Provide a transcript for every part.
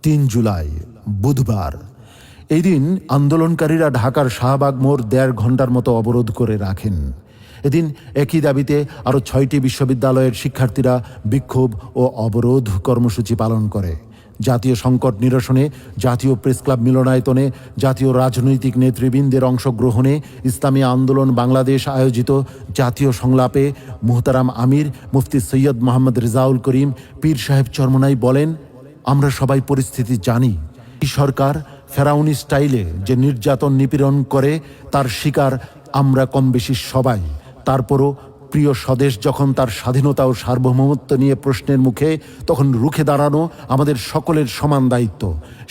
৩ জুলাই বুধবার। এই দিন আন্দোলনকারীরা ঢাকার শাহবাগ মোড় ১.৫ ঘন্টার মতো অবরোধ করে রাখেন। এদিন একই দাবিতে আরও ৬টি বিশ্ববিদ্যালয়ের শিক্ষার্থীরা বিক্ষোভ ও অবরোধ কর্মসূচি পালন করে। জাতীয় সংকট নিরসনে জাতীয় প্রেসক্লাব মিলনায়তনে জাতীয় রাজনৈতিক নেতৃবৃন্দের অংশগ্রহণে ইসলামী আন্দোলন বাংলাদেশ আয়োজিত জাতীয় সংলাপে মুহতারাম আমির মুফতি সৈয়দ মোহাম্মদ রেজাউল করিম পীর সাহেব চরমোনাই বলেন, আমরা সবাই পরিস্থিতি জানি। এই সরকার ফেরাউনি স্টাইলে যে নির্যাতন নিপীড়ন করে তার শিকার আমরা কম বেশি সবাই। তারপরও প্রিয় স্বদেশ যখন তার স্বাধীনতা ও সার্বভৌমত্ব নিয়ে প্রশ্নের মুখে, তখন রুখে দাঁড়ানো আমাদের সকলের সমান দায়িত্ব।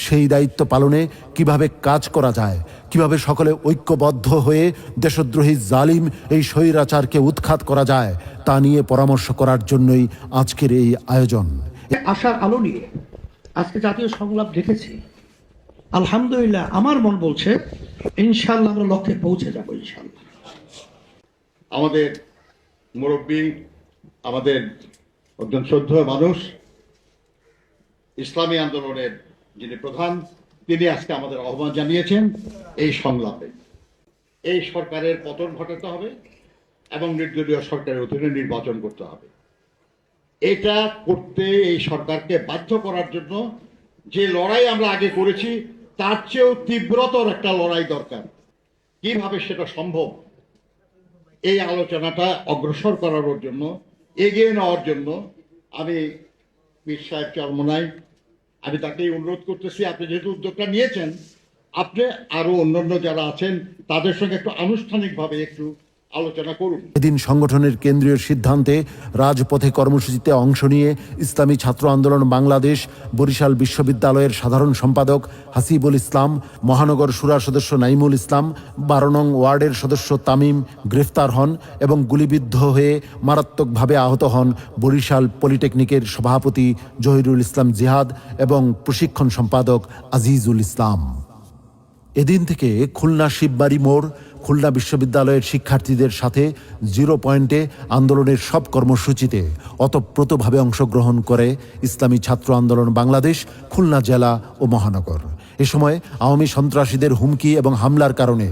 সেই দায়িত্ব পালনে কিভাবে কাজ করা যায়, কিভাবে সকলে ঐক্যবদ্ধ হয়ে দেশদ্রোহী জালিম এই স্বৈরাচারকে উৎখাত করা যায়, তা নিয়ে পরামর্শ করার জন্যই আজকের এই আয়োজন। আশার আলো নিয়ে আজকে জাতীয় সংলাপ দেখেছি। আলহামদুলিল্লাহ, আমার মন বলছে ইনশাআল্লাহ আমরা লক্ষ্যে পৌঁছে যাবো ইনশাআল্লাহ। আমাদের মুরব্বী, আমাদের একজন শ্রদ্ধেয় মানুষ, ইসলামী আন্দোলনের যিনি প্রধান, তিনি আজকে আমাদের আহ্বান জানিয়েছেন এই সংলাপে। এই সরকারের পতন ঘটাতে হবে এবং নির্দলীয় সরকারের অধীনে নির্বাচন করতে হবে। এটা করতে এই সরকারকে বাধ্য করার জন্য যে লড়াই আমরা আগে করেছি তার চেয়েও তীব্রতর একটা লড়াই দরকার। কিভাবে সেটা সম্ভব, এই আলোচনাটা অগ্রসর করার জন্য, এগিয়ে নেওয়ার জন্য আমি পীর সাহেব চরমোনাই, আমি তাকেই অনুরোধ করতেছি, আপনি যেহেতু উদ্যোগটা নিয়েছেন, আপনি আরো অন্যান্য যারা আছেন তাদের সঙ্গে একটু আনুষ্ঠানিকভাবে একটু আলোচনা করুন। এদিন সংগঠনের কেন্দ্রীয় সিদ্ধান্তে রাজপথে কর্মসূচিতে অংশ নিয়ে ইসলামী ছাত্র আন্দোলন বাংলাদেশ বরিশাল বিশ্ববিদ্যালয়ের সাধারণ সম্পাদক হাসিবুল ইসলাম, মহানগর শুরা সদস্য নাইমুল ইসলাম, ১২ নং ওয়ার্ডের সদস্য তামিম গ্রেফতার হন এবং গুলিবিদ্ধ হয়ে মারাত্মকভাবে আহত হন বরিশাল পলিটেকনিকের সভাপতি জহিরুল ইসলাম জিহাদ এবং প্রশিক্ষণ সম্পাদক আজিজুল ইসলাম। এদিন থেকে খুলনা শিববাড়ি মোড়, খুলনা বিশ্ববিদ্যালয়ের শিক্ষার্থীদের সাথে 0 পয়েন্টে আন্দোলনের সব কর্মসূচিতে ওতপ্রোতভাবে অংশগ্রহণ করে ইসলামী ছাত্র আন্দোলন বাংলাদেশ খুলনা জেলা ও মহানগর। এ সময় আওয়ামী সন্ত্রাসীদের হুমকি এবং হামলার কারণে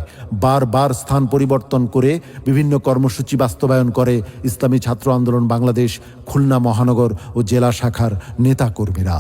বারবার স্থান পরিবর্তন করে বিভিন্ন কর্মসূচি বাস্তবায়ন করে ইসলামী ছাত্র আন্দোলন বাংলাদেশ খুলনা মহানগর ও জেলা শাখার নেতাকর্মীরা।